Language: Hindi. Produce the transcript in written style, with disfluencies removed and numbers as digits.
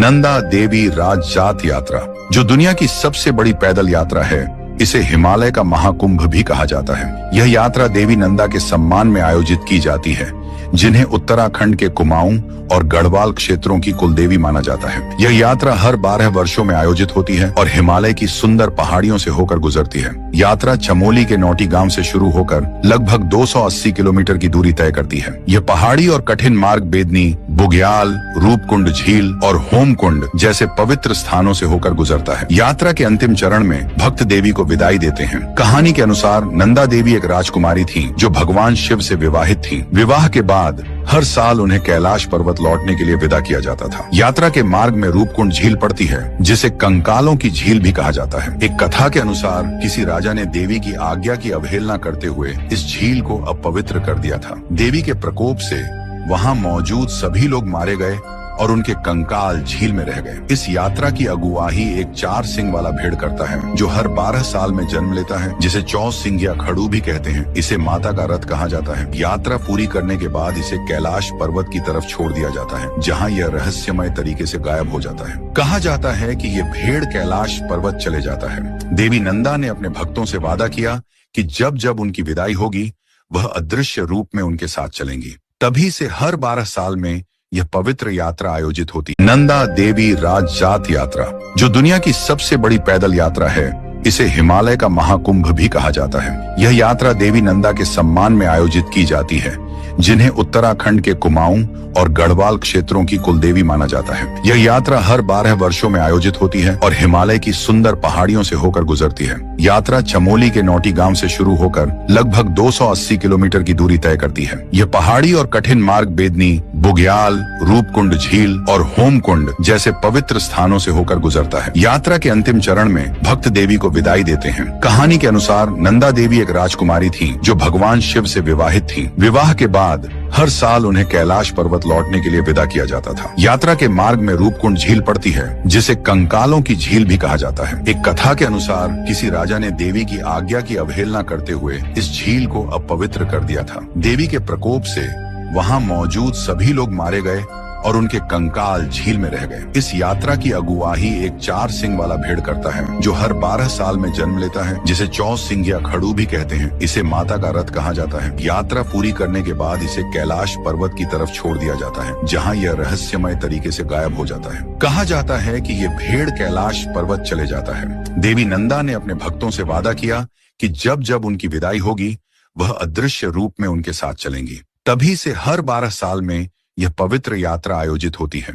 नंदा देवी राजजात यात्रा, जो दुनिया की सबसे बड़ी पैदल यात्रा है, इसे हिमालय का महाकुंभ भी कहा जाता है। यह यात्रा देवी नंदा के सम्मान में आयोजित की जाती है, जिन्हें उत्तराखंड के कुमाऊं और गढ़वाल क्षेत्रों की कुलदेवी माना जाता है। यह यात्रा हर 12 वर्षों में आयोजित होती है और हिमालय की सुंदर पहाड़ियों से होकर गुजरती है। यात्रा चमोली के नौटी गांव से शुरू होकर लगभग 280 किलोमीटर की दूरी तय करती है। यह पहाड़ी और कठिन मार्ग बेदनी, बुग्याल, रूपकुंड झील और होमकुंड जैसे पवित्र स्थानों से होकर गुजरता है। यात्रा के अंतिम चरण में भक्त देवी को विदाई देते हैं। कहानी के अनुसार नंदा देवी एक राजकुमारी थी जो भगवान शिव से विवाहित थी। विवाह के बाद हर साल उन्हें कैलाश पर्वत लौटने के लिए विदा किया जाता था। यात्रा के मार्ग में रूपकुंड झील पड़ती है, जिसे कंकालों की झील भी कहा जाता है। एक कथा के अनुसार किसी राजा ने देवी की आज्ञा की अवहेलना करते हुए इस झील को अपवित्र कर दिया था। देवी के प्रकोप से वहां मौजूद सभी लोग मारे गए और उनके कंकाल झील में रह गए। इस यात्रा की अगुवाही एक 4 सिंग वाला भेड़ करता है, जो हर 12 साल में जन्म लेता है, जिसे 14 सिंह या खड़ू भी कहते हैं। इसे माता का रथ कहा जाता है। यात्रा पूरी करने के बाद इसे कैलाश पर्वत की तरफ छोड़ दिया जाता है, जहाँ यह रहस्यमय तरीके से गायब हो जाता है। कहा जाता है कि ये भेड़ कैलाश पर्वत चले जाता है। देवी नंदा ने अपने भक्तों से वादा किया कि जब जब उनकी विदाई होगी, वह अदृश्य रूप में उनके साथ चलेंगी। तभी से हर 12 साल में यह पवित्र यात्रा आयोजित होती। नंदा देवी राजजात यात्रा, जो दुनिया की सबसे बड़ी पैदल यात्रा है, इसे हिमालय का महाकुंभ भी कहा जाता है। यह यात्रा देवी नंदा के सम्मान में आयोजित की जाती है, जिन्हें उत्तराखंड के कुमाऊं और गढ़वाल क्षेत्रों की कुलदेवी माना जाता है। यह यात्रा हर 12 वर्षों में आयोजित होती है और हिमालय की सुंदर पहाड़ियों से होकर गुजरती है। यात्रा चमोली के नौटी गांव से शुरू होकर लगभग 280 किलोमीटर की दूरी तय करती है। यह पहाड़ी और कठिन मार्ग बेदनी, बुग्याल, रूपकुंड झील और होमकुंड जैसे पवित्र स्थानों से होकर गुजरता है। यात्रा के अंतिम चरण में भक्त देवी को विदाई देते हैं। कहानी के अनुसार नंदा देवी एक राजकुमारी थी जो भगवान शिव से विवाहित थी। विवाह के बाद हर साल उन्हें कैलाश पर्वत लौटने के लिए विदा किया जाता था। यात्रा के मार्ग में रूपकुंड झील पड़ती है, जिसे कंकालों की झील भी कहा जाता है। एक कथा के अनुसार किसी राजा ने देवी की आज्ञा की अवहेलना करते हुए इस झील को अपवित्र कर दिया था। देवी के प्रकोप से वहां मौजूद सभी लोग मारे गए और उनके कंकाल झील में रह गए। इस यात्रा की अगुवाही एक 4 सिंग वाला भेड़ करता है, जो हर 12 साल में जन्म लेता है, जिसे 14 सिंह या खड़ू भी कहते हैं। इसे माता का रथ कहा जाता है। यात्रा पूरी करने के बाद इसे कैलाश पर्वत की तरफ छोड़ दिया जाता है, जहाँ यह रहस्यमय तरीके से गायब हो जाता है। कहा जाता है कि ये भेड़ कैलाश पर्वत चले जाता है। देवी नंदा ने अपने भक्तों से वादा किया कि जब जब उनकी विदाई होगी, वह अदृश्य रूप में उनके साथ चलेंगी। तभी से हर 12 साल में यह पवित्र यात्रा आयोजित होती है।